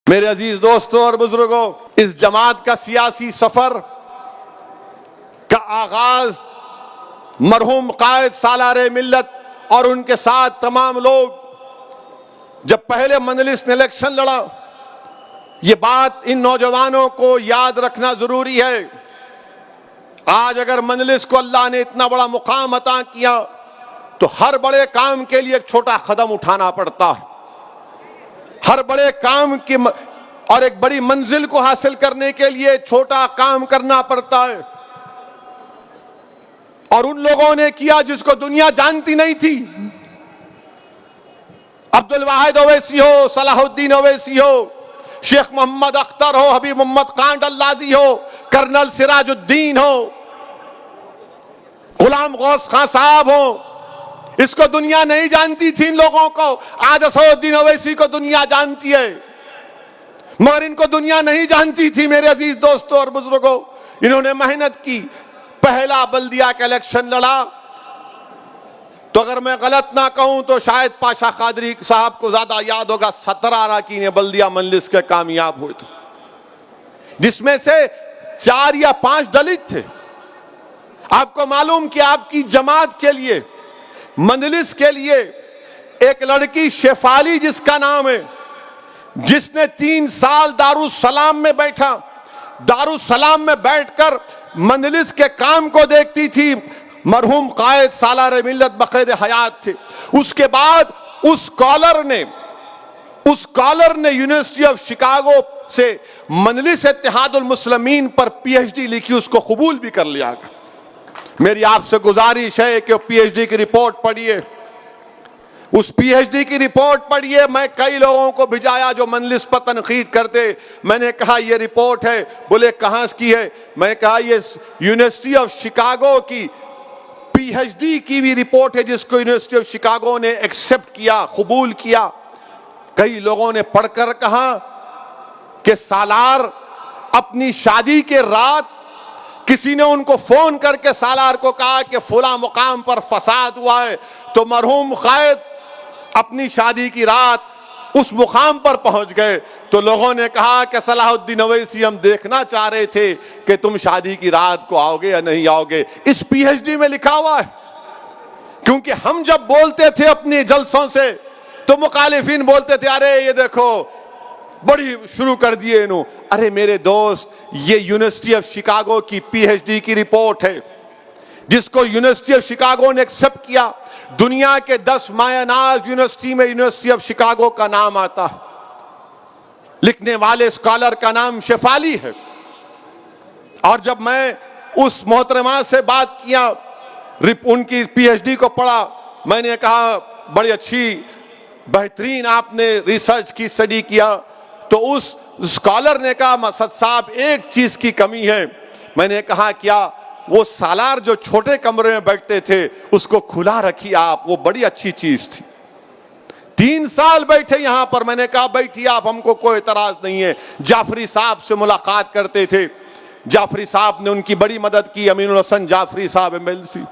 मेरे अजीज दोस्तों और बुजुर्गों, इस जमात का सियासी सफर का आगाज मरहूम कायद सालार मिल्लत और उनके साथ तमाम लोग जब पहले मजलिस ने इलेक्शन लड़ा, ये बात इन नौजवानों को याद रखना जरूरी है। आज अगर मजलिस को अल्लाह ने इतना बड़ा मुकाम अता किया तो हर बड़े काम के लिए एक छोटा कदम उठाना पड़ता है। हर बड़े काम की और एक बड़ी मंजिल को हासिल करने के लिए छोटा काम करना पड़ता है। और उन लोगों ने किया जिसको दुनिया जानती नहीं थी। अब्दुल वाहिद ओवैसी हो, सलाहुद्दीन ओवैसी हो, शेख मोहम्मद अख्तर हो, हबीब मोहम्मद खान डल्लाजी हो, कर्नल सिराजुद्दीन हो, गुलाम गौस खान साहब हो, इसको दुनिया नहीं जानती थी। इन लोगों को आज असदुद्दीन ओवैसी को दुनिया जानती है, मगर इनको दुनिया नहीं जानती थी। मेरे अजीज दोस्तों और बुजुर्गों, इन्होंने मेहनत की, पहला बल्दिया का इलेक्शन लड़ा। तो अगर मैं गलत ना कहूं तो शायद पाशा कादरी साहब को ज्यादा याद होगा, 17 अरकान बल्दिया मजलिस के कामयाब हुए थे, जिसमें से 4 या 5 दलित थे। आपको मालूम कि आपकी जमात के लिए, मजलिस के लिए एक लड़की शेफाली जिसका नाम है, जिसने 3 साल दारुसलाम में बैठा, दारुसलाम में बैठकर मजलिस के काम को देखती थी। मरहूम कायद सालार मिल्लत बक़ैद हयात थे। उसके बाद उस स्कॉलर ने यूनिवर्सिटी ऑफ शिकागो से मजलिस इत्तेहादुल मुस्लिमीन पर पीएचडी लिखी, उसको कबूल भी कर लिया। मेरी आपसे गुजारिश है कि पीएचडी की रिपोर्ट पढ़िए, उस पीएचडी की रिपोर्ट पढ़िए। मैं कई लोगों को भिजाया जो मजलिस पर तनकीद करते, मैंने कहा ये रिपोर्ट है, बोले कहाँ की है, मैं कहा ये यूनिवर्सिटी ऑफ शिकागो की पीएचडी की भी रिपोर्ट है, जिसको यूनिवर्सिटी ऑफ शिकागो ने एक्सेप्ट किया, कबूल किया। कई लोगों ने पढ़कर कहा कि सालार अपनी शादी के रात किसी ने उनको फोन करके सालार को कहा कि फला मुकाम पर फसाद हुआ है, तो मरहूम कायद अपनी शादी की रात उस मुकाम पर पहुंच गए। तो लोगों ने कहा कि सलाहुद्दीन ओवैसी, हम देखना चाह रहे थे कि तुम शादी की रात को आओगे या नहीं आओगे। इस पीएचडी में लिखा हुआ है। क्योंकि हम जब बोलते थे अपने जलसों से तो मुखालिफिन बोलते थे, अरे ये देखो बड़ी शुरू कर दिए इन्हों। अरे मेरे दोस्त, ये यूनिवर्सिटी ऑफ शिकागो की पीएचडी की रिपोर्ट है, जिसको यूनिवर्सिटी ऑफ शिकागो ने एक्सेप्ट किया। दुनिया के 10 मायनाज यूनिवर्सिटी में यूनिवर्सिटी ऑफ शिकागो का नाम आता है। लिखने वाले स्कॉलर का नाम शेफाली है। और जब मैं उस मोहतरमा से बात किया, उनकी पीएचडी को पढ़ा, मैंने कहा बड़ी अच्छी बेहतरीन आपने रिसर्च की, स्टडी किया। तो उस स्कॉलर ने कहा, मसद साहब एक चीज की कमी है। मैंने कहा क्या? वो सालार जो छोटे कमरे में बैठते थे उसको खुला रखिए आप, वो बड़ी अच्छी चीज थी। 3 साल बैठे यहां पर। मैंने कहा बैठिए आप, हमको कोई एतराज नहीं है। जाफरी साहब से मुलाकात करते थे, जाफरी साहब ने उनकी बड़ी मदद की, अमीनुल हसन जाफरी साहब MLC।